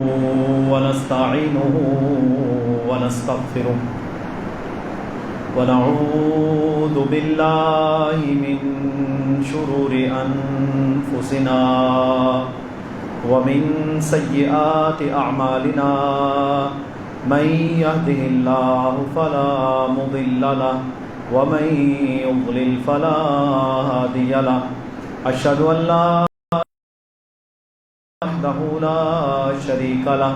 ونستعينه ونستغفره ونعوذ بالله من شرور أنفسنا ومن سيئات أعمالنا من يهده الله فلا مضل له ومن يضلل فلا هادي له أشهد أن لا وحده لا شريك له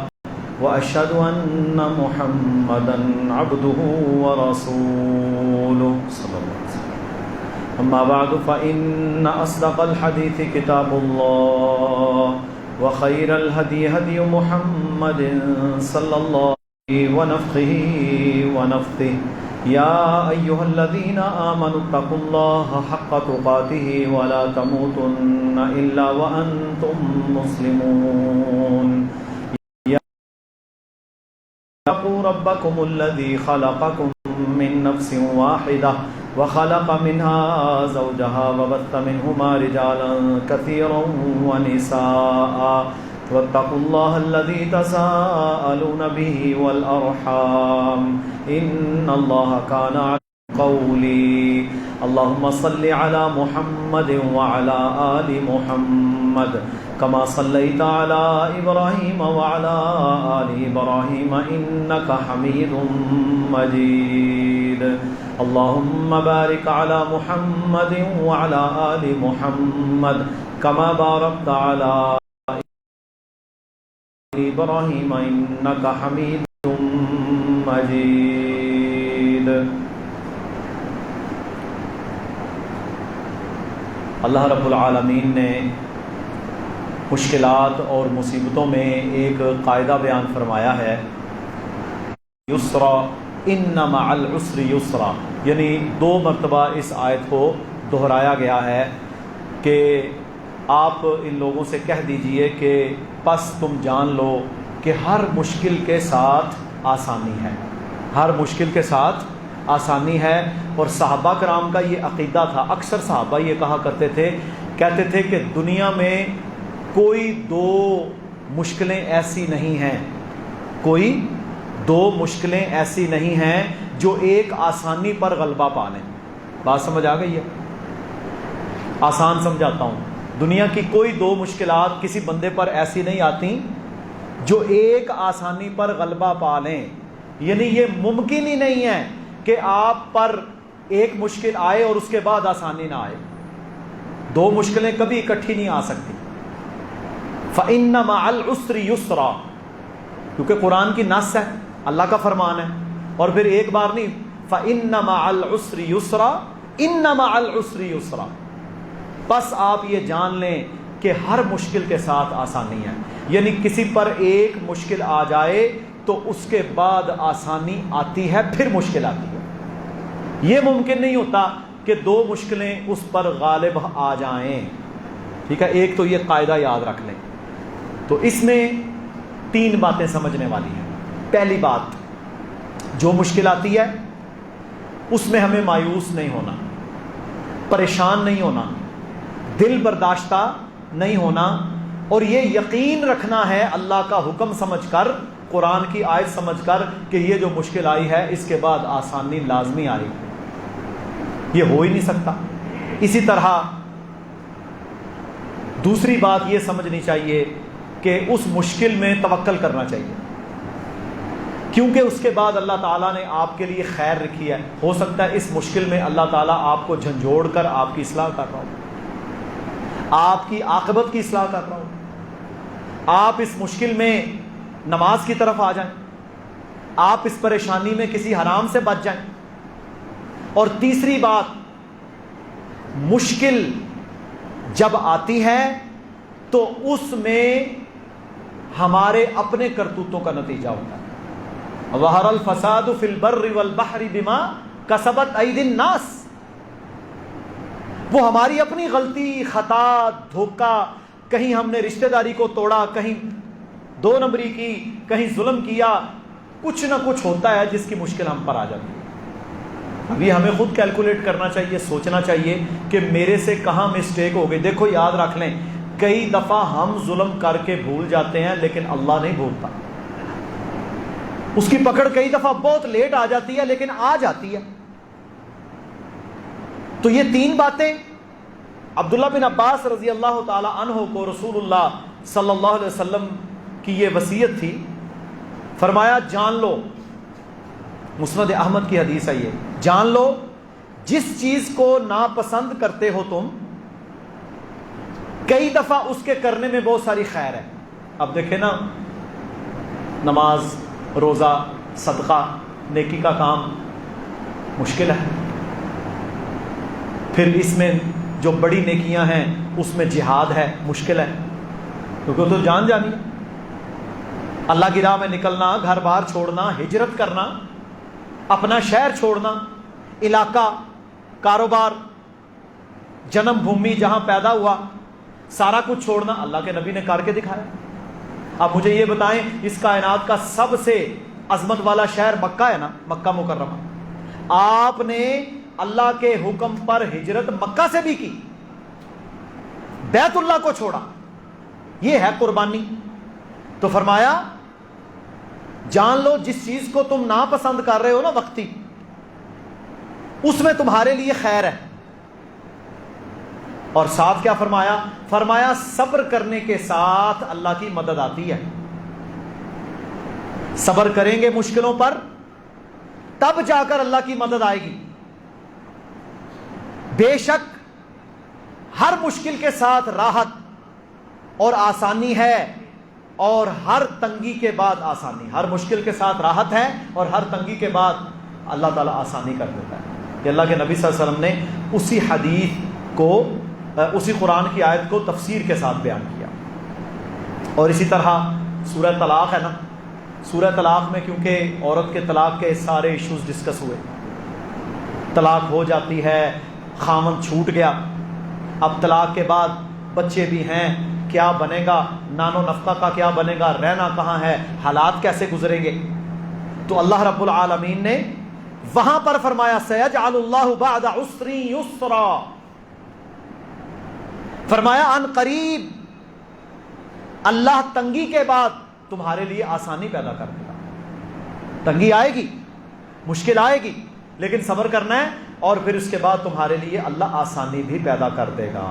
وأشهد أن محمدا عبده ورسوله صلى الله عليه وسلم. أما بعد فإن أصدق الحديث كتاب الله وخير الهدي هدي محمد صلى الله عليه ونفخه ونفثه. يا أيها الذين آمنوا اتقوا الله حق تقاته ولا تموتن إلا وأنتم مسلمون. اتقوا ربكم الذي خلقكم من نفس واحدة وخلق منها زوجها وبث منهما رجالا كثيرا ونساء واتقوا الله الذي تساءلون به والأرحام إن الله كان عليكم قولي. اللهم صل على محمد وعلى آل محمد كما صليت على إبراهيم وعلى آل إبراهيم إنك حميد مجيد. اللهم بارك على محمد وعلى آل محمد كما باركت على إبراهيم إنك حميد مجيد. اللہ رب العالمین نے مشکلات اور مصیبتوں میں ایک قاعدہ بیان فرمایا ہے، یسرا ان مع العسر یسرا، یعنی 2 مرتبہ اس آیت کو دہرایا گیا ہے کہ آپ ان لوگوں سے کہہ دیجئے کہ پس تم جان لو کہ ہر مشکل کے ساتھ آسانی ہے، ہر مشکل کے ساتھ آسانی ہے. اور صحابہ کرام کا یہ عقیدہ تھا. اکثر صحابہ یہ کہا کرتے تھے، کہتے تھے کہ دنیا میں کوئی 2 مشکلیں ایسی نہیں ہیں، کوئی 2 مشکلیں ایسی نہیں ہیں جو ایک آسانی پر غلبہ پا لیں. بات سمجھ آ گئی ہے؟ آسان سمجھاتا ہوں. دنیا کی کوئی 2 مشکلات کسی بندے پر ایسی نہیں آتی جو ایک آسانی پر غلبہ پا لیں. یعنی یہ ممکن ہی نہیں ہے کہ آپ پر ایک مشکل آئے اور اس کے بعد آسانی نہ آئے. 2 مشکلیں کبھی اکٹھی نہیں آ سکتی. فَإِنَّ مَعَ الْعُسْرِ يُسْرًا، کیونکہ قرآن کی نص ہے، اللہ کا فرمان ہے. اور پھر ایک بار نہیں، فَإِنَّ مَعَ الْعُسْرِ يُسْرًا إِنَّ مَعَ الْعُسْرِ يُسْرًا. بس آپ یہ جان لیں کہ ہر مشکل کے ساتھ آسانی ہے. یعنی کسی پر ایک مشکل آ جائے تو اس کے بعد آسانی آتی ہے، پھر مشکل آتی ہے. یہ ممکن نہیں ہوتا کہ 2 مشکلیں اس پر غالب آ جائیں. ٹھیک ہے، ایک تو یہ قاعدہ یاد رکھ لیں. تو اس میں 3 باتیں سمجھنے والی ہیں. پہلی بات، جو مشکل آتی ہے اس میں ہمیں مایوس نہیں ہونا، پریشان نہیں ہونا، دل برداشتہ نہیں ہونا، اور یہ یقین رکھنا ہے اللہ کا حکم سمجھ کر، قرآن کی آیت سمجھ کر کہ یہ جو مشکل آئی ہے اس کے بعد آسانی لازمی آئی. یہ ہو ہی نہیں سکتا. اسی طرح دوسری بات یہ سمجھنی چاہیے کہ اس مشکل میں توکل کرنا چاہیے، کیونکہ اس کے بعد اللہ تعالیٰ نے آپ کے لیے خیر رکھی ہے. ہو سکتا ہے اس مشکل میں اللہ تعالیٰ آپ کو جھنجھوڑ کر آپ کی اصلاح کر رہا ہو، آپ کی عاقبت کی اصلاح کر رہا ہو. آپ اس مشکل میں نماز کی طرف آ جائیں، آپ اس پریشانی میں کسی حرام سے بچ جائیں. اور تیسری بات، مشکل جب آتی ہے تو اس میں ہمارے اپنے کرتوتوں کا نتیجہ ہوتا ہے. ظہر الفساد فی البر والبحر بما کسبت ایدی الناس. وہ ہماری اپنی غلطی، خطا، دھوکہ، کہیں ہم نے رشتہ داری کو توڑا، کہیں 2 نمبری کی، کہیں ظلم کیا، کچھ نہ کچھ ہوتا ہے جس کی مشکل ہم پر آ جاتی ہے. ابھی ہمیں خود کیلکولیٹ کرنا چاہیے، سوچنا چاہیے کہ میرے سے کہاں مسٹیک ہو گئی. دیکھو یاد رکھ لیں، کئی دفعہ ہم ظلم کر کے بھول جاتے ہیں لیکن اللہ نہیں بھولتا. اس کی پکڑ کئی دفعہ بہت لیٹ آ جاتی ہے لیکن آ جاتی ہے. تو یہ تین باتیں عبداللہ بن عباس رضی اللہ تعالی عنہ کو رسول اللہ صلی اللہ علیہ وسلم کی یہ وصیت تھی. فرمایا جان لو، مسند احمد کی حدیث ہے یہ، جان لو جس چیز کو ناپسند کرتے ہو تم، کئی دفعہ اس کے کرنے میں بہت ساری خیر ہے. اب دیکھیں نا، نماز، روزہ، صدقہ، نیکی کا کام مشکل ہے. پھر اس میں جو بڑی نیکیاں ہیں اس میں جہاد ہے، مشکل ہے کیونکہ تو جان جانی ہے. اللہ کی راہ میں نکلنا، گھر بار چھوڑنا، ہجرت کرنا، اپنا شہر چھوڑنا، علاقہ، کاروبار، جنم بھومی جہاں پیدا ہوا، سارا کچھ چھوڑنا اللہ کے نبی نے کر کے دکھایا. اب مجھے یہ بتائیں، اس کائنات کا سب سے عظمت والا شہر مکہ ہے نا، مکہ مکرمہ، آپ نے اللہ کے حکم پر ہجرت مکہ سے بھی کی، بیت اللہ کو چھوڑا، یہ ہے قربانی. تو فرمایا جان لو جس چیز کو تم ناپسند کر رہے ہو نا وقتی، اس میں تمہارے لیے خیر ہے. اور ساتھ کیا فرمایا؟ فرمایا صبر کرنے کے ساتھ اللہ کی مدد آتی ہے. صبر کریں گے مشکلوں پر تب جا کر اللہ کی مدد آئے گی. بے شک ہر مشکل کے ساتھ راحت اور آسانی ہے، اور ہر تنگی کے بعد آسانی. ہر مشکل کے ساتھ راحت ہے اور ہر تنگی کے بعد اللہ تعالیٰ آسانی کر دیتا ہے. کہ اللہ کے نبی صلی اللہ علیہ وسلم نے اسی حدیث کو، اسی قرآن کی آیت کو تفسیر کے ساتھ بیان کیا. اور اسی طرح سورہ طلاق ہے نا، سورہ طلاق میں کیونکہ عورت کے طلاق کے سارے ایشوز ڈسکس ہوئے. طلاق ہو جاتی ہے، خامن چھوٹ گیا، اب طلاق کے بعد بچے بھی ہیں، کیا بنے گا، نان و نفقہ کا کیا بنے گا، رہنا کہاں ہے، حالات کیسے گزریں گے. تو اللہ رب العالمین نے وہاں پر فرمایا سیجعل اللہ بعد عسر یسرا، فرمایا ان قریب اللہ تنگی کے بعد تمہارے لیے آسانی پیدا کر دے گا. تنگی آئے گی، مشکل آئے گی، لیکن صبر کرنا ہے، اور پھر اس کے بعد تمہارے لیے اللہ آسانی بھی پیدا کر دے گا.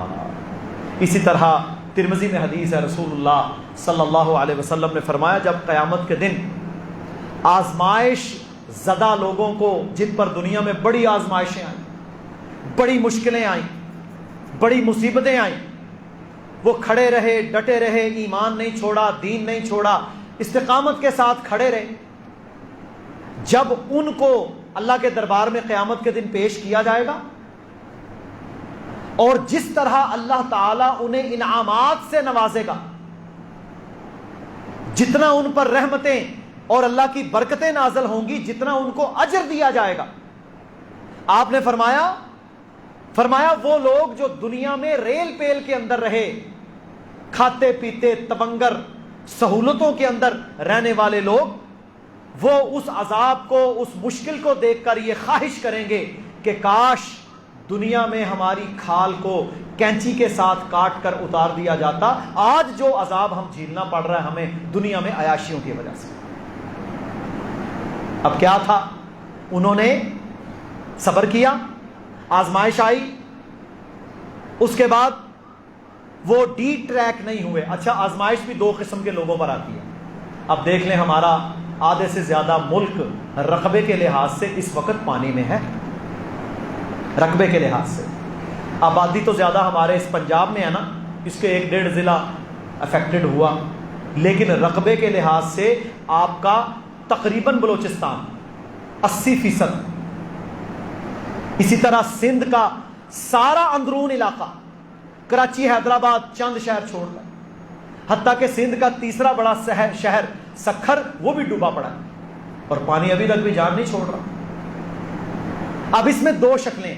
اسی طرح ترمذی میں حدیث ہے، رسول اللہ صلی اللہ علیہ وسلم نے فرمایا جب قیامت کے دن آزمائش زدہ لوگوں کو، جن پر دنیا میں بڑی آزمائشیں آئیں، بڑی مشکلیں آئیں، بڑی مصیبتیں آئیں، وہ کھڑے رہے، ڈٹے رہے، ایمان نہیں چھوڑا، دین نہیں چھوڑا، استقامت کے ساتھ کھڑے رہے. جب ان کو اللہ کے دربار میں قیامت کے دن پیش کیا جائے گا، اور جس طرح اللہ تعالیٰ انہیں انعامات سے نوازے گا، جتنا ان پر رحمتیں اور اللہ کی برکتیں نازل ہوں گی، جتنا ان کو اجر دیا جائے گا. آپ نے فرمایا وہ لوگ جو دنیا میں ریل پیل کے اندر رہے، کھاتے پیتے تبنگر سہولتوں کے اندر رہنے والے لوگ، وہ اس عذاب کو، اس مشکل کو دیکھ کر یہ خواہش کریں گے کہ کاش دنیا میں ہماری کھال کو کینچی کے ساتھ کاٹ کر اتار دیا جاتا. آج جو عذاب ہم جھیلنا پڑ رہا ہے ہمیں دنیا میں عیاشیوں کی وجہ سے. اب کیا تھا؟ انہوں نے صبر کیا، آزمائش آئی، اس کے بعد وہ ڈی ٹریک نہیں ہوئے. اچھا، آزمائش بھی دو قسم کے لوگوں پر آتی ہے. اب دیکھ لیں، ہمارا آدھے سے زیادہ ملک رقبے کے لحاظ سے اس وقت پانی میں ہے. رقبے کے لحاظ سے آبادی تو زیادہ ہمارے اس پنجاب میں ہے نا، اس کے 1-1.5 ضلع افیکٹڈ ہوا، لیکن رقبے کے لحاظ سے آپ کا تقریباً بلوچستان 80%، اسی طرح سندھ کا سارا اندرون علاقہ، کراچی، حیدرآباد، چند شہر چھوڑ کر، حتیٰ کہ سندھ کا تیسرا بڑا شہر سکھر، وہ بھی ڈوبا پڑا ہے، اور پانی ابھی تک بھی جان نہیں چھوڑ رہا. اب اس میں دو شکلیں،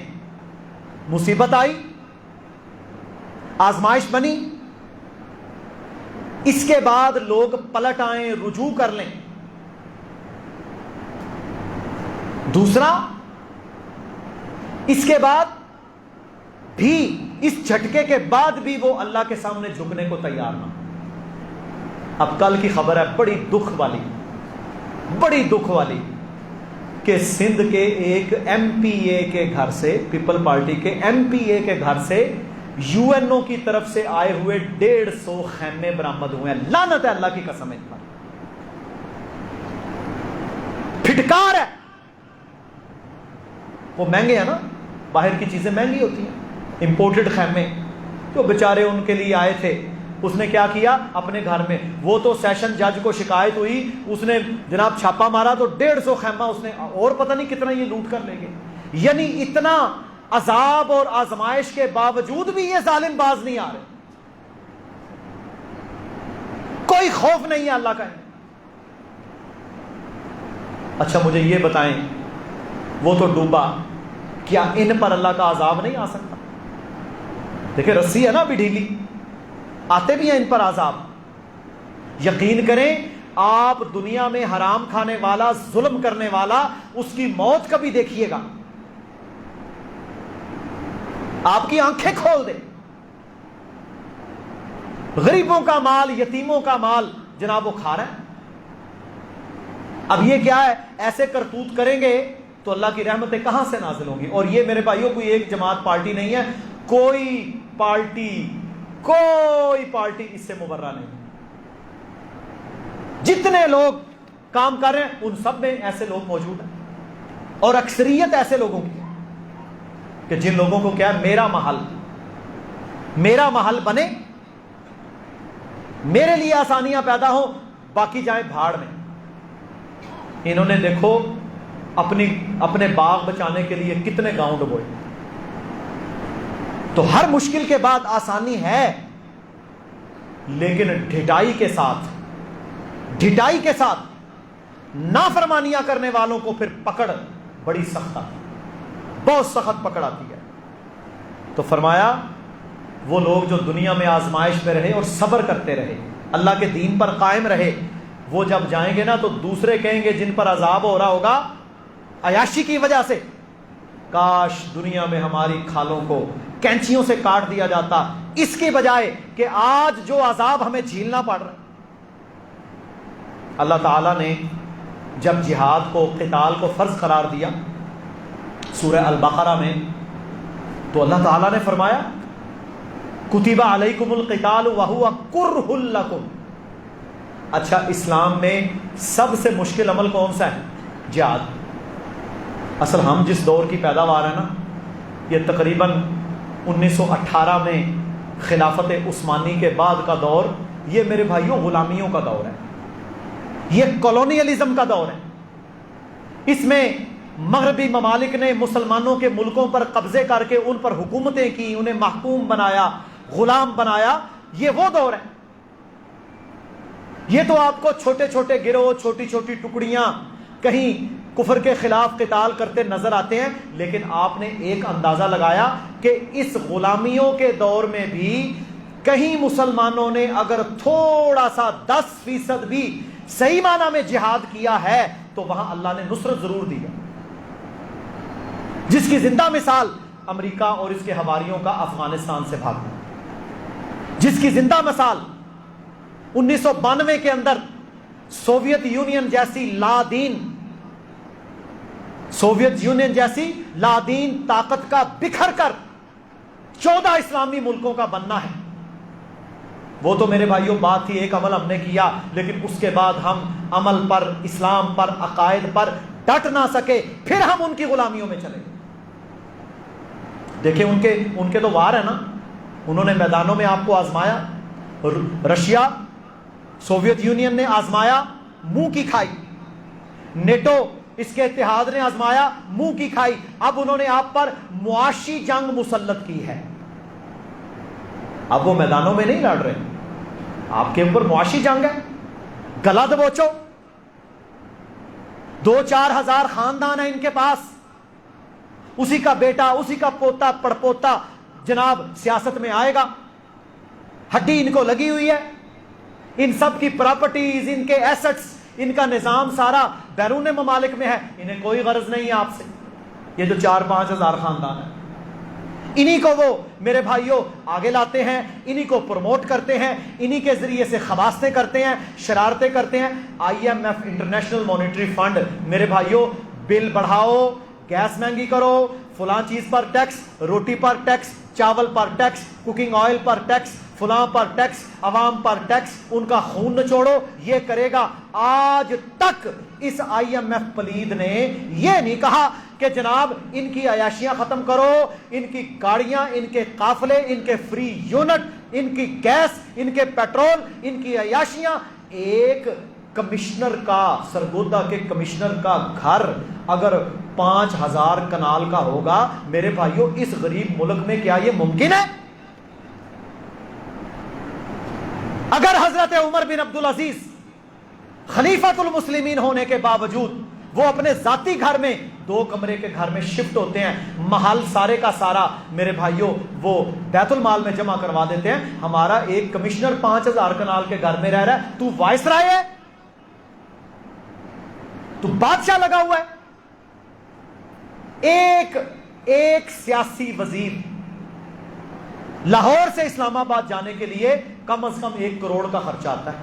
مصیبت آئی، آزمائش بنی، اس کے بعد لوگ پلٹ آئیں، رجوع کر لیں. دوسرا، اس کے بعد بھی اس جھٹکے کے بعد بھی وہ اللہ کے سامنے جھکنے کو تیار نہ. اب کل کی خبر ہے بڑی دکھ والی کہ سندھ کے ایک ایم پی اے کے گھر سے، پیپل پارٹی کے ایم پی اے کے گھر سے یو این او کی طرف سے آئے ہوئے 150 خیمے برآمد ہوئے ہیں. لعنت ہے اللہ کی قسم ان پر، پھٹکار ہے. وہ مہنگے ہیں نا، باہر کی چیزیں مہنگی ہوتی ہیں، امپورٹڈ خیمے. تو بیچارے ان کے لیے آئے تھے. اس نے کیا کیا اپنے گھر میں، وہ تو سیشن جج کو شکایت ہوئی، اس نے جناب چھاپا مارا تو 150 خیمہ اس نے، اور پتہ نہیں کتنا یہ لوٹ کر لے گئے. یعنی اتنا عذاب اور آزمائش کے باوجود بھی یہ ظالم باز نہیں آ رہے، کوئی خوف نہیں ہے اللہ کا. اچھا مجھے یہ بتائیں، وہ تو ڈوبا، کیا ان پر اللہ کا عذاب نہیں آ سکتا؟ دیکھیں رسی ہے نا ابھی ڈھیلی، آتے بھی ہیں ان پر عذاب. یقین کریں آپ دنیا میں حرام کھانے والا، ظلم کرنے والا، اس کی موت کبھی دیکھیے گا، آپ کی آنکھیں کھول دے. غریبوں کا مال، یتیموں کا مال جناب وہ کھا رہا ہے. اب یہ کیا ہے، ایسے کرتوت کریں گے تو اللہ کی رحمتیں کہاں سے نازل ہوں گی؟ اور یہ میرے بھائیوں کوئی ایک جماعت پارٹی نہیں ہے، کوئی پارٹی اس سے مبرہ نہیں. جتنے لوگ کام کر رہے ہیں ان سب میں ایسے لوگ موجود ہیں، اور اکثریت ایسے لوگوں کی کہ جن لوگوں کو کیا ہے، میرا محل بنے، میرے لیے آسانیاں پیدا ہوں، باقی جائیں بھاڑ میں. انہوں نے دیکھو اپنے باغ بچانے کے لیے کتنے گاؤں ڈبوئے. تو ہر مشکل کے بعد آسانی ہے، لیکن ڈھٹائی کے ساتھ نافرمانیاں کرنے والوں کو پھر پکڑ بڑی سخت آتی، بہت سخت پکڑ آتی ہے. تو فرمایا وہ لوگ جو دنیا میں آزمائش میں رہے اور صبر کرتے رہے، اللہ کے دین پر قائم رہے، وہ جب جائیں گے نا تو دوسرے کہیں گے جن پر عذاب ہو رہا ہوگا عیاشی کی وجہ سے، کاش دنیا میں ہماری کھالوں کو کینچیوں سے کاٹ دیا جاتا، اس کے بجائے کہ آج جو عذاب ہمیں جھیلنا پڑ رہا ہے. اللہ تعالیٰ نے جب جہاد کو، قتال کو فرض قرار دیا سورہ البقرہ میں، تو اللہ تعالیٰ نے فرمایا کتب علیکم القتال وہو کرہ لکم. اچھا اسلام میں سب سے مشکل عمل کون سا ہے؟ جہاد. اصل ہم جس دور کی پیداوار ہے نا، یہ تقریباً 1918 میں خلافت عثمانی کے بعد کا دور، یہ میرے بھائیوں غلامیوں کا دور ہے، یہ کالونیلزم کا دور ہے. اس میں مغربی ممالک نے مسلمانوں کے ملکوں پر قبضے کر کے ان پر حکومتیں کی، انہیں محکوم بنایا، غلام بنایا. یہ وہ دور ہے. یہ تو آپ کو چھوٹے چھوٹے گروہ، چھوٹی چھوٹی ٹکڑیاں کہیں کفر کے خلاف قتال کرتے نظر آتے ہیں، لیکن آپ نے ایک اندازہ لگایا کہ اس غلامیوں کے دور میں بھی کہیں مسلمانوں نے اگر تھوڑا سا 10% بھی صحیح معنی میں جہاد کیا ہے تو وہاں اللہ نے نصرت ضرور دی ہے، جس کی زندہ مثال امریکہ اور اس کے حواریوں کا افغانستان سے بھاگنا، جس کی زندہ مثال 1992 کے اندر سوویت یونین جیسی لادین طاقت کا بکھر کر 14 اسلامی ملکوں کا بننا ہے. وہ تو میرے بھائیوں بات تھی، ایک عمل ہم نے کیا، لیکن اس کے بعد ہم عمل پر، اسلام پر، عقائد پر ڈٹ نہ سکے، پھر ہم ان کی غلامیوں میں چلے گئے. دیکھیں ان کے تو وار ہے نا، انہوں نے میدانوں میں آپ کو آزمایا، رشیا، سوویت یونین نے آزمایا، منہ کی کھائی، نیٹو اس کے اتحاد نے آزمایا، منہ کی کھائی. اب انہوں نے آپ پر معاشی جنگ مسلط کی ہے. اب وہ میدانوں میں نہیں لڑ رہے، آپ کے اوپر معاشی جنگ ہے. گلا دبوچو، 2-4 ہزار خاندان ہیں ان کے پاس، اسی کا بیٹا، اسی کا پوتا پڑپوتا جناب سیاست میں آئے گا، ہڈی ان کو لگی ہوئی ہے، ان سب کی پراپرٹیز، ان کے ایسٹس، ان کا نظام سارا بیرون ممالک میں ہے، انہیں کوئی غرض نہیں ہے آپ سے. یہ جو 4-5 ہزار خاندان ہے، انہی کو وہ میرے بھائیوں آگے لاتے ہیں، انہی کو پروموٹ کرتے ہیں، انہی کے ذریعے سے خباستیں کرتے ہیں، شرارتیں کرتے ہیں۔ I M F international monetary fund میرے بھائیوں بل بڑھاؤ، گیس مہنگی کرو، فلاں چیز پر ٹیکس، روٹی پر ٹیکس، چاول پر ٹیکس، کوکنگ آئل پر ٹیکس، فلاں پر ٹیکس، عوام پر ٹیکس، ان کا خون نچوڑو، یہ کرے گا۔ آج تک اس آئی ایم ایف پلید نے یہ نہیں کہا کہ جناب ان کی عیاشیاں ختم کرو، ان کی گاڑیاں، ان کے قافلے، ان کے فری یونٹ، ان کی گیس، ان کے پیٹرول، ان کی عیاشیاں۔ ایک کمشنر کا، سرگودا کے کمشنر کا گھر اگر 5000 کنال کا ہوگا میرے بھائیوں، اس غریب ملک میں کیا یہ ممکن ہے؟ اگر حضرت عمر بن عبدالعزیز خلیفۃ المسلمین ہونے کے باوجود وہ اپنے ذاتی گھر میں 2 کمرے کے گھر میں شفٹ ہوتے ہیں، محل سارے کا سارا میرے بھائیوں وہ بیت المال میں جمع کروا دیتے ہیں، ہمارا ایک کمشنر 5000 کنال کے گھر میں رہ رہا ہے، تو وائس رائے ہے، تو بادشاہ لگا ہوا ہے۔ ایک سیاسی وزیر لاہور سے اسلام آباد جانے کے لیے کم از کم 1 کروڑ کا خرچہ آتا ہے،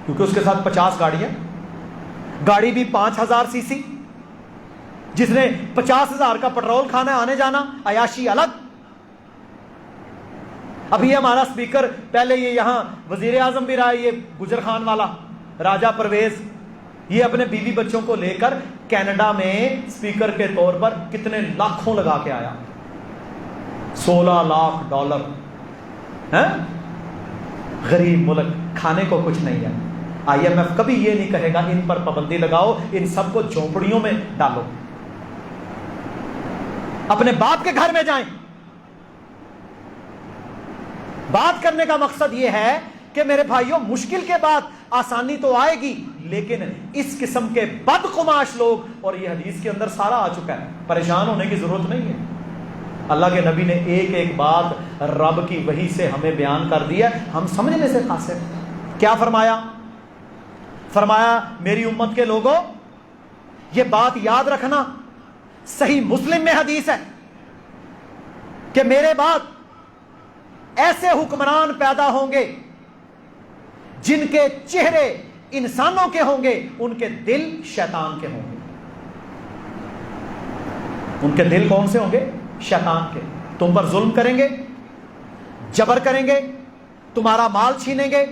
کیونکہ اس کے ساتھ 50 گاڑیاں، گاڑی بھی 5000 سی سی، جس نے 50,000 کا پٹرول کھانا ہے، آنے جانا، عیاشی الگ۔ ابھی ہمارا سپیکر پہلے یہ یہاں وزیر اعظم بھی رہا ہے، یہ گجر خان والا راجہ پرویز، یہ اپنے بیوی بچوں کو لے کر کینیڈا میں سپیکر کے طور پر کتنے لاکھوں لگا کے آیا، $16 لاکھ ہیں؟ غریب ملک، کھانے کو کچھ نہیں ہے۔ آئی ایم ایف کبھی یہ نہیں کہے گا ان پر پابندی لگاؤ، ان سب کو جھونپڑیوں میں ڈالو، اپنے باپ کے گھر میں جائیں۔ بات کرنے کا مقصد یہ ہے کہ میرے بھائیوں مشکل کے بعد آسانی تو آئے گی، لیکن اس قسم کے بدقماش لوگ، اور یہ حدیث کے اندر سارا آ چکا ہے، پریشان ہونے کی ضرورت نہیں ہے۔ اللہ کے نبی نے ایک بات رب کی وحی سے ہمیں بیان کر دی ہے، ہم سمجھنے سے قاصر۔ کیا فرمایا؟ فرمایا میری امت کے لوگوں یہ بات یاد رکھنا، صحیح مسلم میں حدیث ہے کہ میرے بعد ایسے حکمران پیدا ہوں گے جن کے چہرے انسانوں کے ہوں گے، ان کے دل شیطان کے ہوں گے۔ ان کے دل کون سے ہوں گے؟ شیطان کے۔ تم پر ظلم کریں گے، جبر کریں گے، تمہارا مال چھینیں گے،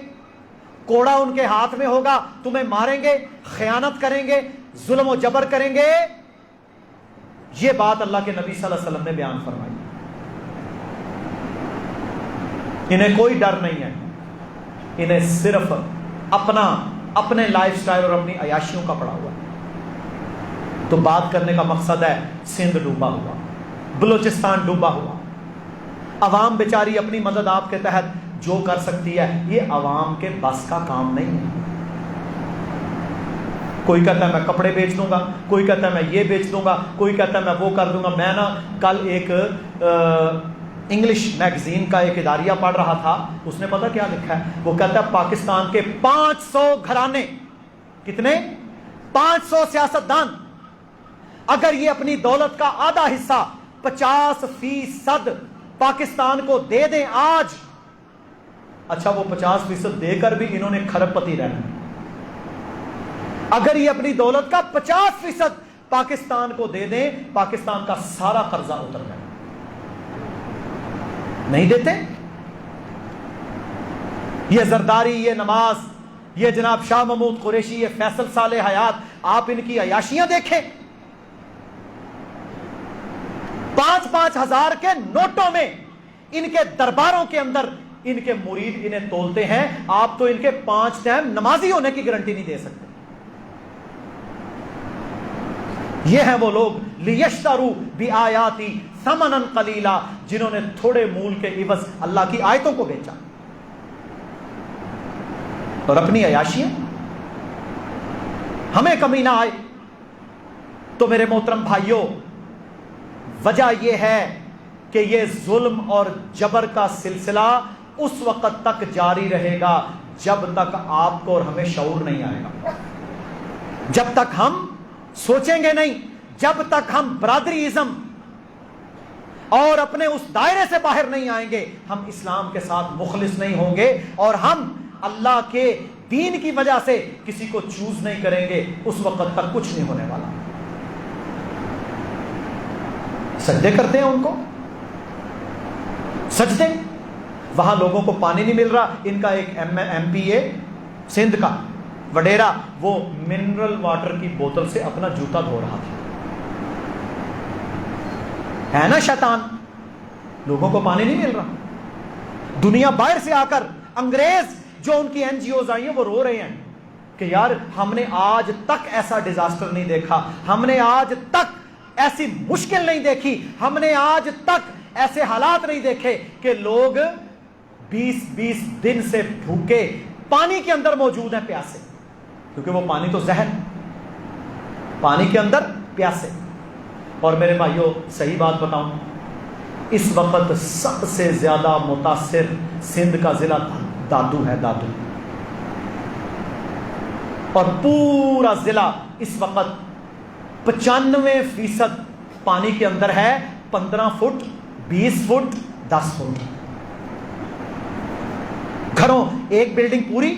کوڑا ان کے ہاتھ میں ہوگا، تمہیں ماریں گے، خیانت کریں گے، ظلم و جبر کریں گے۔ یہ بات اللہ کے نبی صلی اللہ علیہ وسلم نے بیان فرمائی۔ انہیں کوئی ڈر نہیں ہے، انہیں صرف اپنے لائف سٹائل اور اپنی عیاشیوں کا پڑا ہوا ہے۔ تو بات کرنے کا مقصد ہے سندھ ڈوبا ہوا، بلوچستان ڈوبا ہوا، عوام بیچاری اپنی مدد آپ کے تحت جو کر سکتی ہے، یہ عوام کے بس کا کام نہیں ہے۔ کوئی کہتا ہے میں کپڑے بیچ دوں گا، کوئی کہتا ہے میں یہ بیچ دوں گا، کوئی کہتا ہے میں وہ کر دوں گا۔ میں نا کل ایک انگلش میگزین کا ایک اداریہ پڑھ رہا تھا، اس نے پتہ کیا لکھا ہے؟ وہ کہتا ہے پاکستان کے 500 گھرانے، کتنے؟ 500 سیاستدان اگر یہ اپنی دولت کا آدھا حصہ 50% پاکستان کو دے دیں آج، اچھا وہ 50% دے کر بھی انہوں نے کھرب پتی رہنا، اگر یہ اپنی دولت کا 50% پاکستان کو دے دیں، پاکستان کا سارا قرضہ اتر جائے۔ نہیں دیتے۔ یہ زرداری، یہ نماز، یہ جناب شاہ محمود قریشی، یہ فیصل صالح حیات، آپ ان کی عیاشیاں دیکھیں، 5-5 ہزار کے نوٹوں میں ان کے درباروں کے اندر ان کے مرید انہیں تولتے ہیں، آپ تو ان کے 5 ٹائم نمازی ہونے کی گارنٹی نہیں دے سکتے۔ یہ ہیں وہ لوگ لیشتروا بآیاتی ثمنا قلیلا، جنہوں نے تھوڑے مول کے عوض اللہ کی آیتوں کو بیچا اور اپنی عیاشیاں۔ ہمیں کمی نہ آئے۔ تو میرے محترم بھائیوں، وجہ یہ ہے کہ یہ ظلم اور جبر کا سلسلہ اس وقت تک جاری رہے گا جب تک آپ کو اور ہمیں شعور نہیں آئے گا، جب تک ہم سوچیں گے نہیں، جب تک ہم برادری ازم، اور اپنے اس دائرے سے باہر نہیں آئیں گے، ہم اسلام کے ساتھ مخلص نہیں ہوں گے، اور ہم اللہ کے دین کی وجہ سے کسی کو چوز نہیں کریں گے، اس وقت تک کچھ نہیں ہونے والا۔ سجدے کرتے ہیں ان کو، سجدے، وہاں لوگوں کو پانی نہیں مل رہا۔ ان کا ایک ایم پی اے سندھ کا وڈیرا، وہ منرل واٹر کی بوتل سے اپنا جوتا دھو رہا تھا۔ ہے نا شیطان، لوگوں کو پانی نہیں مل رہا۔ دنیا باہر سے آ کر، انگریز جو ان کی این جی اوز آئی ہیں وہ رو رہے ہیں کہ یار ہم نے آج تک ایسا ڈیزاسٹر نہیں دیکھا، ہم نے آج تک ایسی مشکل نہیں دیکھی، ہم نے آج تک ایسے حالات نہیں دیکھے کہ لوگ 20 دن سے بھوکے پانی کے اندر موجود ہیں، پیاسے، کیونکہ وہ پانی تو زہر، پانی کے اندر پیاسے۔ اور میرے بھائیوں صحیح بات بتاؤں، اس وقت سب سے زیادہ متاثر سندھ کا ضلع دادو ہے، دادو، اور پورا ضلع اس وقت 95% پانی کے اندر ہے، 15 فٹ 20 فٹ 10 فٹ گھروں، ایک بلڈنگ پوری،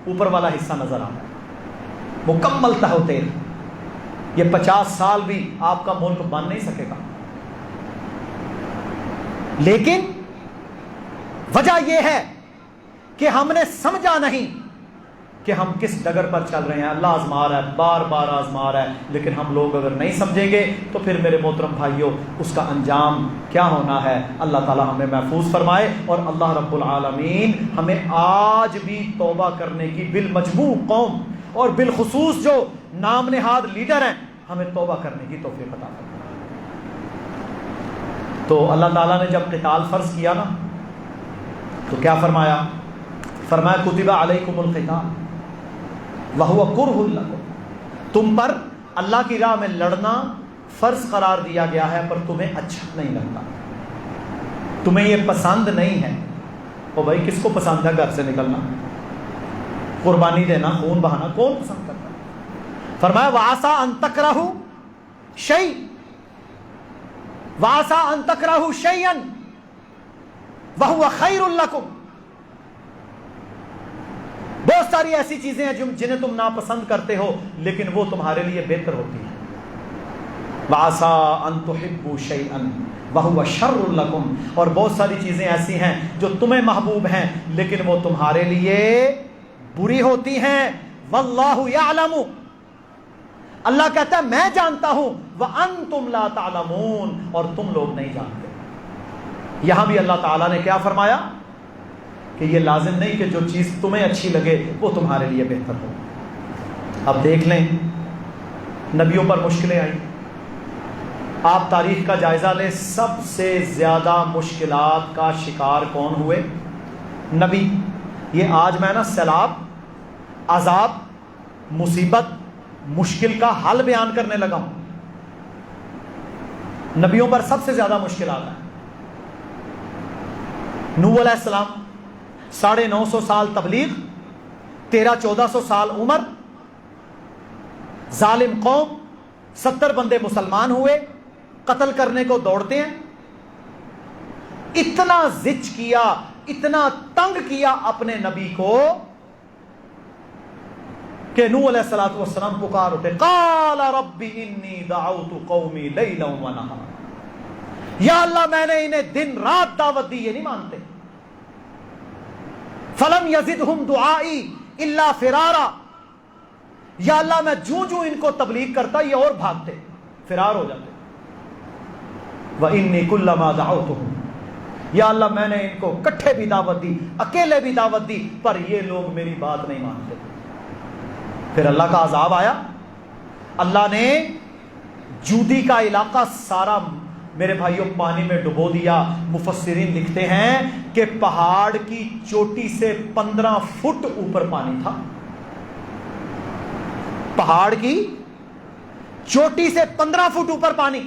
اوپر والا حصہ نظر آتا ہے مکمل تہوتیر۔ یہ 50 سال بھی آپ کا ملک بن نہیں سکے گا، لیکن وجہ یہ ہے کہ ہم نے سمجھا نہیں کہ ہم کس ڈگر پر چل رہے ہیں۔ اللہ آزما رہا ہے، بار بار آزما رہا ہے، لیکن ہم لوگ اگر نہیں سمجھیں گے تو پھر میرے محترم بھائیوں اس کا انجام کیا ہونا ہے۔ اللہ تعالی ہمیں محفوظ فرمائے، اور اللہ رب العالمین ہمیں آج بھی توبہ کرنے کی، بالمجموع قوم اور بالخصوص جو نام نہاد لیڈر ہیں، ہمیں توبہ کرنے کی توفیق عطا فرمائے۔ تو اللہ تعالیٰ نے جب قتال فرض کیا نا تو کیا فرمایا؟ فرمایا کتب علیکم القتال وہو کرہ لکم، تم پر اللہ کی راہ میں لڑنا فرض قرار دیا گیا ہے، پر تمہیں اچھا نہیں لگتا، تمہیں یہ پسند نہیں ہے۔ او بھائی کس کو پسند ہے گھر سے نکلنا، قربانی دینا، خون بہانا، کون پسند کرتا ہے؟ فرمایا وَعَسَىٰ أَن تَكْرَهُوا شَيْءً وَعَسَىٰ أَن تَكْرَهُوا شَيْئًا وَهُوَ خَيْرٌ لَكُمْ، بہت ساری ایسی چیزیں ہیں جنہیں تم ناپسند کرتے ہو لیکن وہ تمہارے لیے بہتر ہوتی ہیں۔ وَعَسَىٰ أَن تُحِبُّوا شَيْئًا وَهُوَ شَرٌّ لَكُمْ، اور بہت ساری چیزیں ایسی ہیں جو تمہیں محبوب ہیں لیکن وہ تمہارے لیے بری ہوتی ہیں۔ وَاللَّهُ يَعْلَمُ، اللہ کہتا ہے میں جانتا ہوں، وَأَنْتُمْ لَا تَعْلَمُونَ، اور تم لوگ نہیں جانتے۔ یہاں بھی اللہ تعالیٰ نے کیا فرمایا کہ یہ لازم نہیں کہ جو چیز تمہیں اچھی لگے وہ تمہارے لیے بہتر ہو۔ اب دیکھ لیں نبیوں پر مشکلیں آئیں، آپ تاریخ کا جائزہ لیں، سب سے زیادہ مشکلات کا شکار کون ہوئے؟ نبی۔ یہ آج میں نا سیلاب، عذاب، مصیبت، مشکل کا حل بیان کرنے لگا ہوں۔ نبیوں پر سب سے زیادہ مشکلات ہیں۔ نوح علیہ السلام 950 سال تبلیغ، 1300-1400 سال عمر، ظالم قوم، 70 بندے مسلمان ہوئے، قتل کرنے کو دوڑتے ہیں۔ اتنا زچ کیا، اتنا تنگ کیا اپنے نبی کو کہ نوح علیہ السلام پکار اٹھے، قال رب انی دعوت قومی لیلا ونہارا، یا اللہ میں نے انہیں دن رات دعوت دی، یہ نہیں مانتے۔ فلم یزدہم دعائی الا فرارا، یا اللہ میں جوں ان کو تبلیغ کرتا یہ اور بھاگتے، فرار ہو جاتے۔ وانی کلما دعوتہم، یا اللہ میں نے ان کو کٹھے بھی دعوت دی، اکیلے بھی دعوت دی، پر یہ لوگ میری بات نہیں مانتے۔ پھر اللہ کا عذاب آیا، اللہ نے جودی کا علاقہ سارا میرے بھائیوں پانی میں ڈبو دیا۔ مفسرین لکھتے ہیں کہ پہاڑ کی چوٹی سے 15 فٹ اوپر پانی تھا، پہاڑ کی چوٹی سے 15 فٹ اوپر پانی۔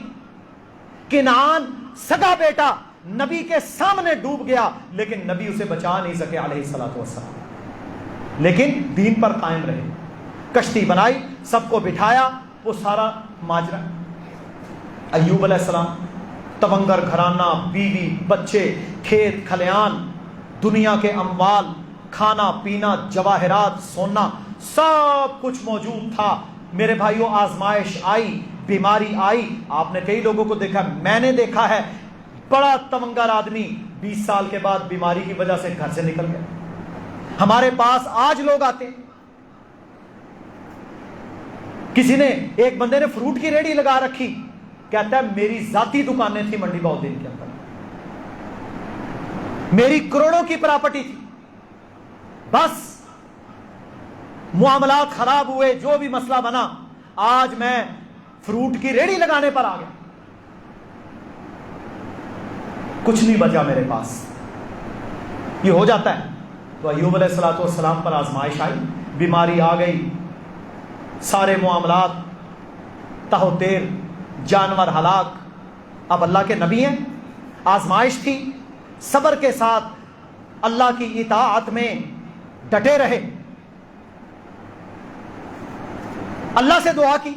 کنعان سگا بیٹا نبی کے سامنے ڈوب گیا، لیکن نبی اسے بچا نہیں سکے علیہ الصلوۃ والسلام، لیکن دین پر قائم رہے۔ کشتی بنائی، سب کو بٹھایا، وہ سارا ماجرا۔ ایوب علیہ السلام تونگر گھرانہ، بیوی، بچے، کھیت کھلیان، دنیا کے اموال، کھانا پینا، جواہرات، سونا، سب کچھ موجود تھا۔ میرے بھائیوں آزمائش آئی، بیماری آئی۔ آپ نے کئی لوگوں کو دیکھا، میں نے دیکھا ہے، بڑا تونگر آدمی 20 سال کے بعد بیماری کی وجہ سے گھر سے نکل گیا۔ ہمارے پاس آج لوگ آتے ہیں، کسی نے، ایک بندے نے فروٹ کی ریڑھی لگا رکھی، کہتا ہے میری ذاتی دکانیں تھی منڈی بہودین کے اندر، میری کروڑوں کی پراپرٹی تھی، بس معاملات خراب ہوئے، جو بھی مسئلہ بنا، آج میں فروٹ کی ریڑھی لگانے پر آ گیا، کچھ نہیں بچا میرے پاس۔ یہ ہو جاتا ہے۔ تو ایوب علیہ الصلوۃ والسلام پر آزمائش آئی، بیماری آ گئی، سارے معاملات تہو تیر، جانور ہلاک۔ اب اللہ کے نبی ہیں، آزمائش تھی، صبر کے ساتھ اللہ کی اطاعت میں ڈٹے رہے، اللہ سے دعا کی،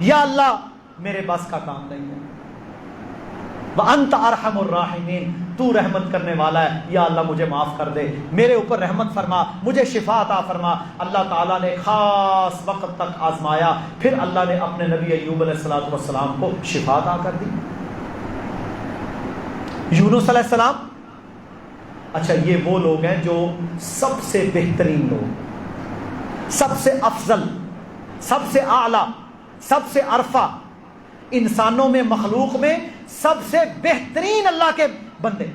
یا اللہ میرے بس کا کام نہیں ہے، وَأَنْتَ أَرْحَمُ الرَّاحِمِينَ، تو رحمت کرنے والا ہے، یا اللہ مجھے معاف کر دے، میرے اوپر رحمت فرما، مجھے شفا عطا فرما۔ اللہ تعالیٰ نے خاص وقت تک آزمایا، پھر اللہ نے اپنے نبی ایوب علیہ السلام کو شفا عطا کر دی۔ یونس علیہ السلام، اچھا یہ وہ لوگ ہیں جو سب سے بہترین لوگ، سب سے افضل، سب سے اعلیٰ، سب سے ارفع، انسانوں میں، مخلوق میں سب سے بہترین اللہ کے بندے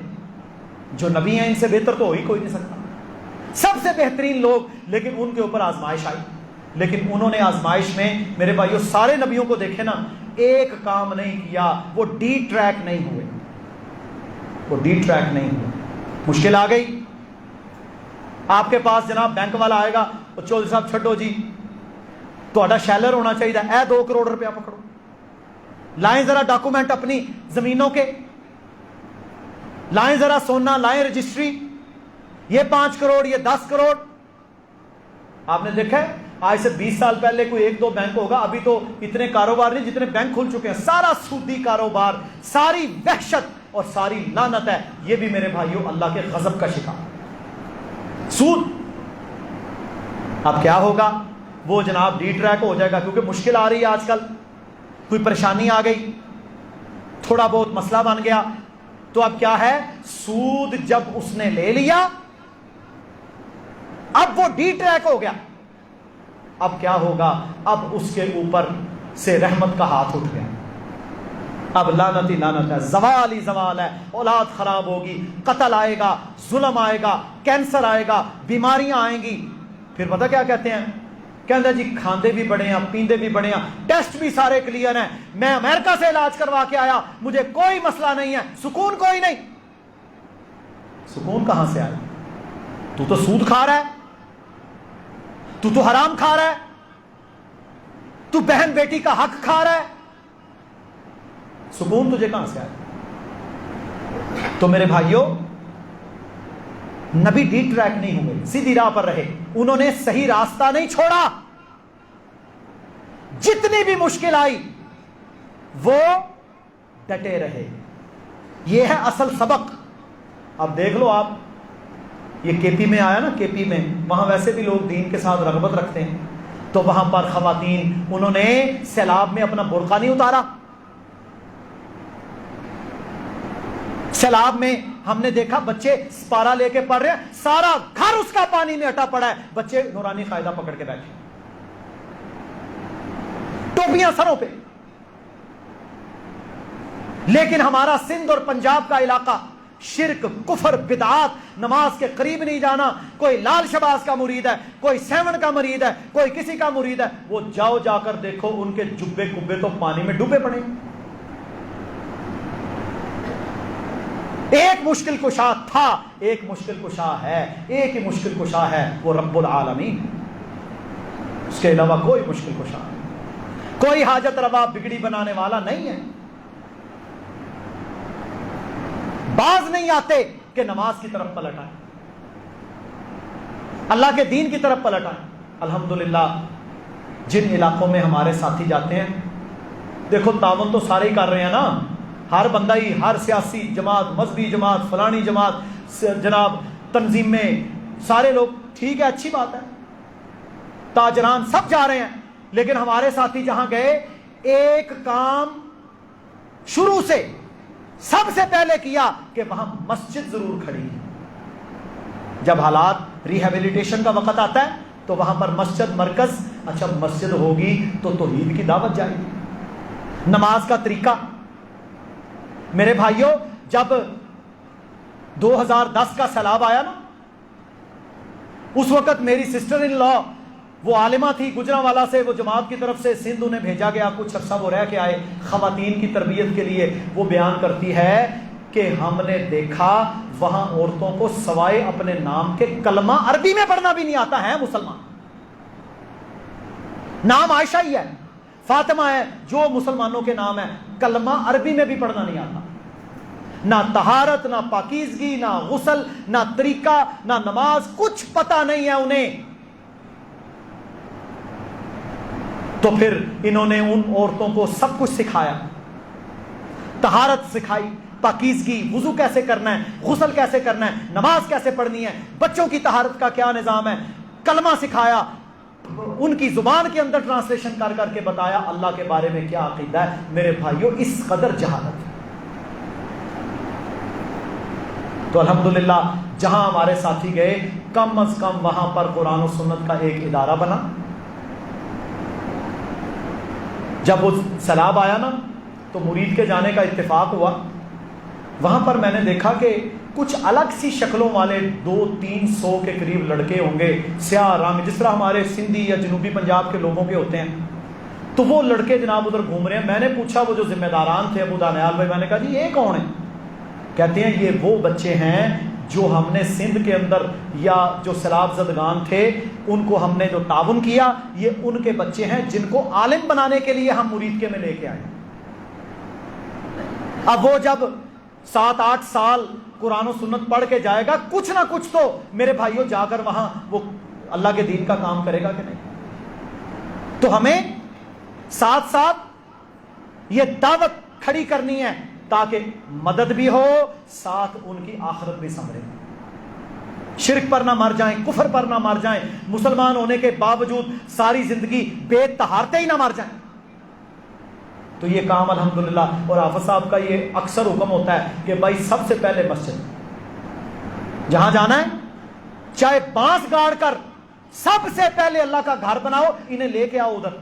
جو نبی ہیں، ان سے بہتر تو ہو ہی کوئی نہیں سکتا، سب سے بہترین لوگ، لیکن ان کے اوپر آزمائش آئی۔ لیکن انہوں نے آزمائش میں، میرے بھائیوں سارے نبیوں کو دیکھے نا، ایک کام نہیں کیا، وہ ڈی ٹریک نہیں ہوئے، وہ ڈی ٹریک نہیں ہوئے۔ مشکل آ گئی، آپ کے پاس جناب بینک والا آئے گا، اور چودھری صاحب چھڈو جی، تہاڈا شیلر ہونا چاہیے، اے 2 کروڑ روپیہ پکڑو، لائیں ذرا ڈاکومنٹ اپنی زمینوں کے، لائیں ذرا سونا، لائیں رجسٹری، یہ 5 کروڑ، یہ 10 کروڑ۔ آپ نے دیکھا ہے آج سے 20 سال پہلے کوئی 1-2 بینک ہوگا، ابھی تو اتنے کاروبار نہیں جتنے بینک کھل چکے ہیں، سارا سودی کاروبار، ساری وحشت اور ساری لعنت ہے۔ یہ بھی میرے بھائیوں اللہ کے غضب کا شکار، سود۔ اب کیا ہوگا؟ وہ جناب ڈی ٹریک ہو جائے گا، کیونکہ مشکل آ رہی ہے آج کل، کوئی پریشانی آ گئی، تھوڑا بہت مسئلہ بن گیا، تو اب کیا ہے؟ سود جب اس نے لے لیا، اب وہ ڈی ٹریک ہو گیا، اب کیا ہوگا؟ اب اس کے اوپر سے رحمت کا ہاتھ اٹھ گیا، اب لعنت ہی لعنت ہے، زوال ہی زوال ہے، اولاد خراب ہوگی، قتل آئے گا، ظلم آئے گا، کینسر آئے گا، بیماریاں آئیں گی۔ پھر پتہ کیا کہتے ہیں؟ کہتے جی کھاندے بھی بڑے ہیں، پیندے بھی بڑے ہیں، ٹیسٹ بھی سارے کلیئر ہیں، میں امریکہ سے علاج کروا کے آیا، مجھے کوئی مسئلہ نہیں ہے، سکون کوئی نہیں۔ سکون کہاں سے آیا؟ تو تو سود کھا رہا ہے، تو تو حرام کھا رہا ہے، تو بہن بیٹی کا حق کھا رہا ہے، سکون تجھے کہاں سے آیا؟ تو میرے بھائیوں نبی ڈی ٹریک نہیں ہوئے، سیدھی راہ پر رہے، انہوں نے صحیح راستہ نہیں چھوڑا، جتنی بھی مشکل آئی وہ ڈٹے رہے۔ یہ ہے اصل سبق۔ اب دیکھ لو آپ، یہ کے پی میں آیا نا، کے پی میں، وہاں ویسے بھی لوگ دین کے ساتھ رغبت رکھتے ہیں، تو وہاں پر خواتین، انہوں نے سیلاب میں اپنا برقع نہیں اتارا، سیلاب میں ہم نے دیکھا بچے سپارہ لے کے پڑھ رہے ہیں، سارا گھر اس کا پانی میں اٹا پڑا ہے، بچے نورانی قاعدہ پکڑ کے بیٹھے، ٹوپیاں سروں پہ۔ لیکن ہمارا سندھ اور پنجاب کا علاقہ شرک، کفر، بدعات، نماز کے قریب نہیں جانا، کوئی لال شباز کا مرید ہے، کوئی سیون کا مرید ہے، کوئی کسی کا مرید ہے، وہ جاؤ جا کر دیکھو ان کے جبے کبے تو پانی میں ڈوبے پڑے۔ ایک مشکل کشا تھا، ایک مشکل کشا ہے، ایک ہی مشکل کشا ہے، وہ رب العالمین، اس کے علاوہ کوئی مشکل کشا نہیں، کوئی حاجت روا بگڑی بنانے والا نہیں ہے۔ باز نہیں آتے کہ نماز کی طرف پلٹ آئے، اللہ کے دین کی طرف پلٹ آئے۔ الحمدللہ جن علاقوں میں ہمارے ساتھی جاتے ہیں دیکھو تعاون تو سارے ہی کر رہے ہیں نا، ہر بندہ ہی، ہر سیاسی جماعت، مذہبی جماعت، فلانی جماعت، جناب تنظیمیں، سارے لوگ، ٹھیک ہے، اچھی بات ہے، تاجران سب جا رہے ہیں، لیکن ہمارے ساتھی جہاں گئے ایک کام شروع سے سب سے پہلے کیا کہ وہاں مسجد ضرور کھڑی کی۔ جب حالات ریہیبلیٹیشن کا وقت آتا ہے تو وہاں پر مسجد مرکز، اچھا مسجد ہوگی تو توحید کی دعوت جائے گی۔ نماز کا طریقہ، میرے بھائیوں، جب 2010 کا سیلاب آیا نا، اس وقت میری سسٹر ان لا، وہ عالمہ تھی گجرانوالا سے، وہ جماعت کی طرف سے سندھ انہیں بھیجا گیا، کچھ عرصہ وہ رہ کے آئے خواتین کی تربیت کے لیے۔ وہ بیان کرتی ہے کہ ہم نے دیکھا وہاں عورتوں کو سوائے اپنے نام کے کلمہ عربی میں پڑھنا بھی نہیں آتا ہے مسلمان۔ نام عائشہ ہی ہے، فاطمہ ہے، جو مسلمانوں کے نام ہیں، کلمہ عربی میں بھی پڑھنا نہیں آتا، نہ طہارت، نہ پاکیزگی، نہ غسل، نہ طریقہ، نہ نماز، کچھ پتہ نہیں ہے انہیں۔ تو پھر انہوں نے ان عورتوں کو سب کچھ سکھایا، طہارت سکھائی، پاکیزگی، وضو کیسے کرنا ہے، غسل کیسے کرنا ہے، نماز کیسے پڑھنی ہے، بچوں کی طہارت کا کیا نظام ہے، کلمہ سکھایا، ان کی زبان کے اندر ٹرانسلیشن کر کر کے بتایا اللہ کے بارے میں کیا عقیدہ ہے۔ میرے بھائیوں، اس قدر جہالت ہے۔ تو الحمدللہ جہاں ہمارے ساتھی گئے، کم از کم وہاں پر قرآن و سنت کا ایک ادارہ بنا۔ جب وہ سیلاب آیا نا تو مرید کے جانے کا اتفاق ہوا، وہاں پر میں نے دیکھا کہ کچھ الگ سی شکلوں والے 200-300 کے قریب لڑکے ہوں گے، سیاہ رنگ، جس طرح ہمارے سندھی یا جنوبی پنجاب کے لوگوں کے ہوتے ہیں۔ تو وہ لڑکے جناب ادھر گھوم رہے ہیں۔ میں نے پوچھا وہ جو ذمہ داران تھے ابو دانیال بھائی، میں نے کہا جی یہ کون ہیں؟ کہتے ہیں یہ وہ بچے ہیں جو ہم نے سندھ کے اندر یا جو سیلاب زدگان تھے ان کو ہم نے جو تعاون کیا، یہ ان کے بچے ہیں جن کو عالم بنانے کے لیے ہم مرید کے میں لے کے آئے۔ اب وہ جب 7-8 سال قرآن و سنت پڑھ کے جائے گا، کچھ نہ کچھ تو میرے بھائیوں جا کر وہاں وہ اللہ کے دین کا کام کرے گا کہ نہیں؟ تو ہمیں ساتھ ساتھ یہ دعوت کھڑی کرنی ہے تاکہ مدد بھی ہو، ساتھ ان کی آخرت بھی سنورے، شرک پر نہ مر جائیں، کفر پر نہ مر جائیں، مسلمان ہونے کے باوجود ساری زندگی بے طہارتے ہی نہ مر جائیں۔ تو یہ کام الحمدللہ، اور حافظ صاحب کا یہ اکثر حکم ہوتا ہے کہ بھائی سب سے پہلے مسجد، جہاں جانا ہے چاہے بانس گاڑ کر سب سے پہلے اللہ کا گھر بناؤ، انہیں لے کے آؤ ادھر۔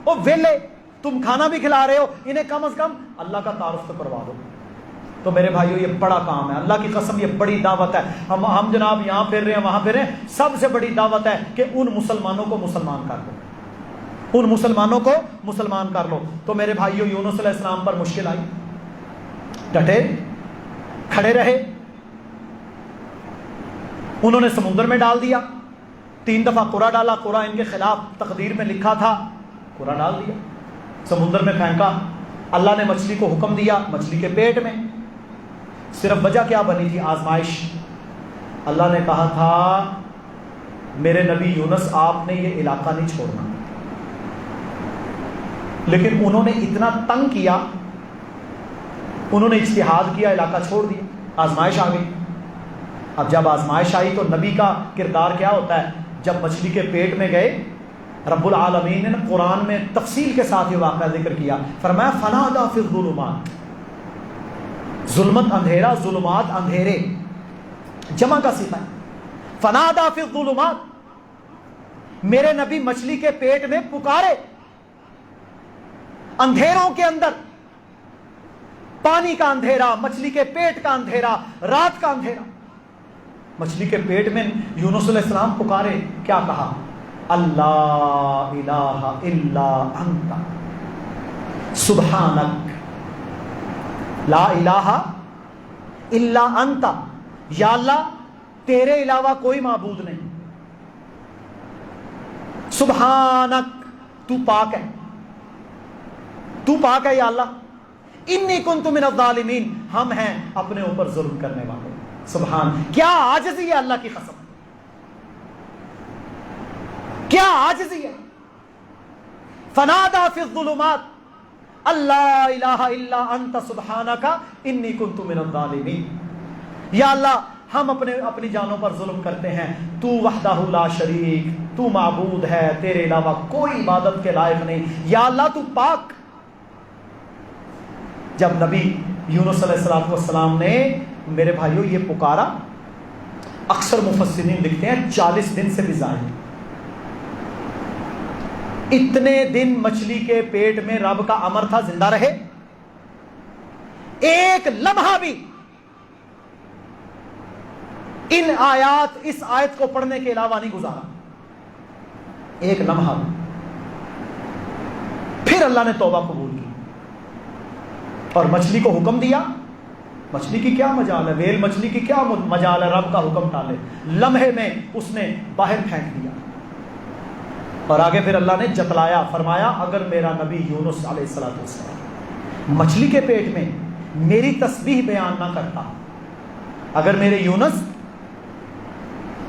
او ویلے تم کھانا بھی کھلا رہے ہو، انہیں کم از کم اللہ کا تعارف تو کروا دو۔ تو میرے بھائیوں یہ بڑا کام ہے، اللہ کی قسم یہ بڑی دعوت ہے۔ ہم جناب یہاں پھر رہے ہیں وہاں پھر رہے ہیں، سب سے بڑی دعوت ہے کہ ان مسلمانوں کو مسلمان کر دو، ان مسلمانوں کو مسلمان کر لو۔ تو میرے بھائیوں یونس علیہ السلام پر مشکل آئی، ڈٹے کھڑے رہے، انہوں نے سمندر میں ڈال دیا، 3 دفعہ قرآن ڈالا، قرآن ان کے خلاف تقدیر میں لکھا تھا، قرآن ڈال دیا، سمندر میں پھینکا، اللہ نے مچھلی کو حکم دیا، مچھلی کے پیٹ میں۔ صرف وجہ کیا بنی تھی؟ آزمائش۔ اللہ نے کہا تھا میرے نبی یونس آپ نے یہ علاقہ نہیں چھوڑنا، لیکن انہوں نے اتنا تنگ کیا، انہوں نے اجتہاد کیا، علاقہ چھوڑ دیا، آزمائش آ گئی۔ اب جب آزمائش آئی تو نبی کا کردار کیا ہوتا ہے؟ جب مچھلی کے پیٹ میں گئے، رب العالمین نے قرآن میں تفصیل کے ساتھ یہ واقعہ ذکر کیا، فرمایا فنادا فی الظلمات، ظلمت اندھیرا، ظلمات اندھیرے، جمع کا صیغہ ہے، فنادا فی الظلمات، میرے نبی مچھلی کے پیٹ میں پکارے، اندھیروں کے اندر، پانی کا اندھیرا، مچھلی کے پیٹ کا اندھیرا، رات کا اندھیرا۔ مچھلی کے پیٹ میں یونس علیہ السلام پکارے، کیا کہا؟ اللہ الہ الا انت سبحانک لا الہ الا انت، یا اللہ تیرے علاوہ کوئی معبود نہیں، سبحانک تو پاک ہے، تو پاک ہے یا اللہ، انی کنت من الظالمین، ہم ہیں اپنے اوپر ظلم کرنے والے۔ سبحان، کیا عاجزی ہے اللہ کی قسم، کیا عاجزی ہے۔ فنادا فی الظلمات، اللہ الہ الا انت سبحانک انی کنت من الظالمین. یا اللہ ہم اپنی جانوں پر ظلم کرتے ہیں، تو وحدہ لا شریک، تو معبود ہے، تیرے علاوہ کوئی عبادت کے لائق نہیں، یا اللہ تو پاک. جب نبی یونس علیہ السلام نے میرے بھائیوں یہ پکارا، اکثر مفسرین لکھتے ہیں 40 دن سے بھی زائد، اتنے دن مچھلی کے پیٹ میں رب کا امر تھا زندہ رہے، ایک لمحہ بھی ان آیات، اس آیت کو پڑھنے کے علاوہ نہیں گزارا، ایک لمحہ بھی. پھر اللہ نے توبہ قبول کی اور مچھلی کو حکم دیا. مچھلی کی کیا مجال ہے، ویل مچھلی کی کیا مجال ہے رب کا حکم ٹالے، لمحے میں اس نے باہر پھینک دیا. اور آگے پھر اللہ نے جتلایا، فرمایا اگر میرا نبی یونس علیہ السلام مچھلی کے پیٹ میں میری تسبیح بیان نہ کرتا، اگر میرے یونس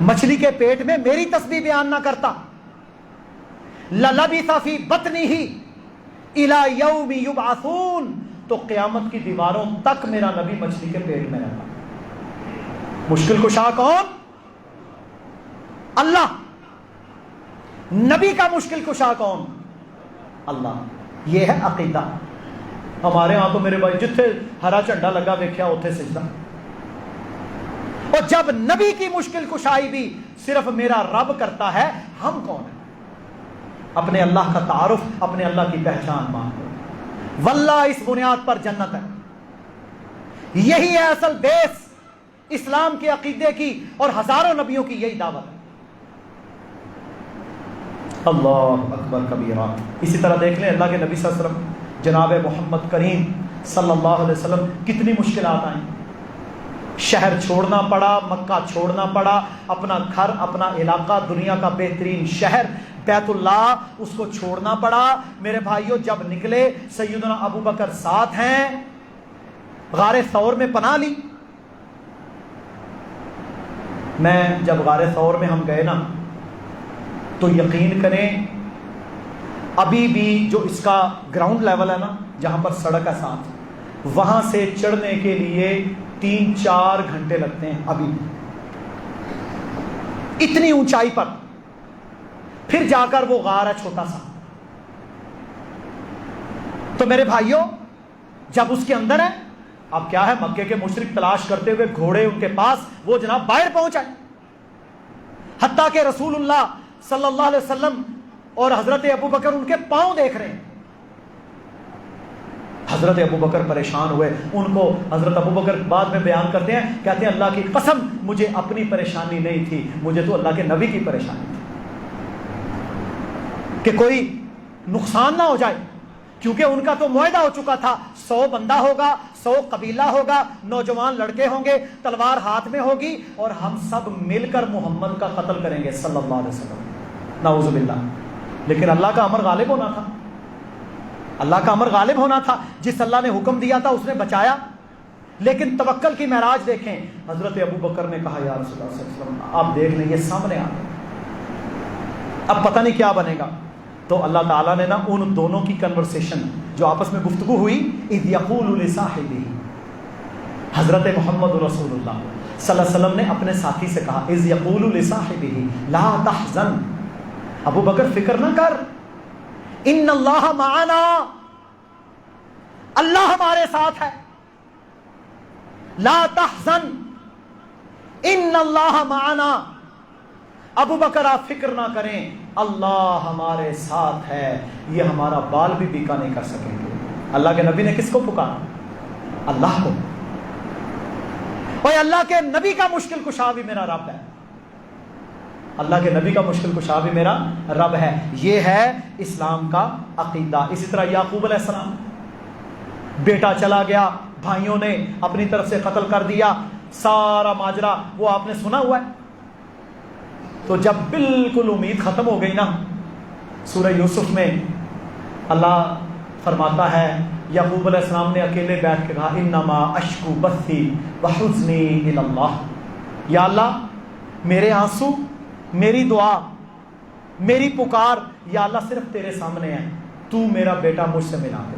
مچھلی کے پیٹ میں میری تسبیح بیان نہ کرتا، لَلَبِثَ فِي بَطْنِهِ إِلَى يَوْمِ يُبْعَثُونَ، تو قیامت کی دیواروں تک میرا نبی مچھلی کے پیٹ میں رہتا. مشکل کشا کون؟ اللہ. نبی کا مشکل کشا کون؟ اللہ. یہ ہے عقیدہ. ہمارے ہاں تو میرے بھائی جتھے ہرا جھنڈا لگا ویکھیا اوتھے سجدہ. اور جب نبی کی مشکل کشائی بھی صرف میرا رب کرتا ہے، ہم کون ہیں؟ اپنے اللہ کا تعارف، اپنے اللہ کی پہچان مانگو. واللہ اس بنیاد پر جنت ہے. یہی ہے اصل بیس اسلام کے عقیدے کی، اور ہزاروں نبیوں کی یہی دعوت ہے. اللہ اکبر کبیرہ. اسی طرح دیکھ لیں اللہ کے نبی صلی اللہ علیہ وسلم جناب محمد کریم صلی اللہ علیہ وسلم کتنی مشکلات آئیں. شہر چھوڑنا پڑا، مکہ چھوڑنا پڑا، اپنا گھر، اپنا علاقہ، دنیا کا بہترین شہر بیت اللہ، اس کو چھوڑنا پڑا. میرے بھائیوں جب نکلے سیدنا ابو بکر ساتھ ہیں، غار ثور میں پناہ لی. میں جب غار ثور میں ہم گئے نا تو یقین کریں ابھی بھی جو اس کا گراؤنڈ لیول ہے نا، جہاں پر سڑک ہے ساتھ، وہاں سے چڑھنے کے لیے 3-4 گھنٹے لگتے ہیں ابھی بھی، اتنی اونچائی پر. پھر جا کر وہ غار ہے چھوٹا سا. تو میرے بھائیوں جب اس کے اندر ہے، اب کیا ہے، مکے کے مشرک تلاش کرتے ہوئے گھوڑے ان کے پاس، وہ جناب باہر پہنچائے، حتیٰ کہ رسول اللہ صلی اللہ علیہ وسلم اور حضرت ابو بکر ان کے پاؤں دیکھ رہے ہیں. حضرت ابو بکر پریشان ہوئے. ان کو حضرت ابو بکر بعد میں بیان کرتے ہیں، کہتے ہیں اللہ کی قسم مجھے اپنی پریشانی نہیں تھی، مجھے تو اللہ کے نبی کی پریشانی تھی کہ کوئی نقصان نہ ہو جائے، کیونکہ ان کا تو معاہدہ ہو چکا تھا، 100 بندہ ہوگا، 100 قبیلہ ہوگا، نوجوان لڑکے ہوں گے، تلوار ہاتھ میں ہوگی، اور ہم سب مل کر محمد کا قتل کریں گے صلی اللہ علیہ وسلم. نعوذ باللہ. لیکن اللہ کا امر غالب ہونا تھا، اللہ کا امر غالب ہونا تھا. جس اللہ نے حکم دیا تھا اس نے بچایا. لیکن توکل کی معراج دیکھیں. حضرت ابو بکر نے کہا یا رسول اللہ صلی اللہ علیہ وسلم آپ دیکھ لیں یہ سامنے آ گئے، اب پتہ نہیں کیا بنے گا. تو اللہ تعالیٰ نے نا ان دونوں کی کنورسیشن جو آپس میں گفتگو ہوئی، اذ یقول لصاحبہ، حضرت محمد رسول اللہ صلی اللہ علیہ وسلم نے اپنے ساتھی سے کہا، اذ یقول لصاحبہ لا تحزن، ابو بکر فکر نہ کر، ان اللہ معنا، اللہ ہمارے ساتھ ہے، لا تحزن ان اللہ معنا، ابو بکر آپ فکر نہ کریں، اللہ ہمارے ساتھ ہے، یہ ہمارا بال بھی بیکا نہیں کر سکیں گے. اللہ کے نبی نے کس کو پکارا؟ اللہ کو. اور اللہ کے نبی کا مشکل کشا بھی میرا رب ہے، اللہ کے نبی کا مشکل کشا بھی میرا رب ہے. یہ ہے اسلام کا عقیدہ. اسی طرح یعقوب علیہ السلام، بیٹا چلا گیا، بھائیوں نے اپنی طرف سے قتل کر دیا، سارا ماجرا وہ آپ نے سنا ہوا ہے. تو جب بالکل امید ختم ہو گئی نا، سورہ یوسف میں اللہ فرماتا ہے، یعقوب علیہ السلام نے اکیلے بیٹھ کے کہا انما اشکو بثی وحزنی الی اللہ، یا اللہ میرے آنسو، میری دعا، میری پکار یا اللہ صرف تیرے سامنے ہے، تو میرا بیٹا مجھ سے ملا دے.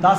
10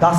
10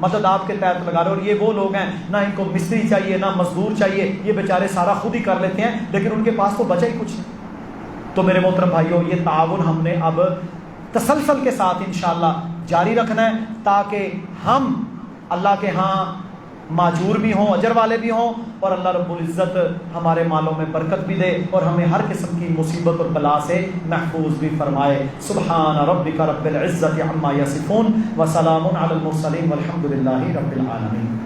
مدد آپ کے تحت لگا رہے. اور یہ وہ لوگ ہیں نہ ان کو مستری چاہیے نہ مزدور چاہیے, یہ بیچارے سارا خود ہی کر لیتے ہیں, لیکن ان کے پاس تو بچا ہی کچھ نہیں. تو میرے محترم بھائیوں, یہ تعاون ہم نے اب تسلسل کے ساتھ انشاءاللہ جاری رکھنا ہے, تاکہ ہم اللہ کے ہاں ماجور بھی ہوں, اجر والے بھی ہوں, اور اللہ رب العزت ہمارے مالوں میں برکت بھی دے اور ہمیں ہر قسم کی مصیبت اور بلا سے محفوظ بھی فرمائے. سبحان ربک رب العزت عما یصفون وسلام علی المرسلین والحمد للہ رب العالمین.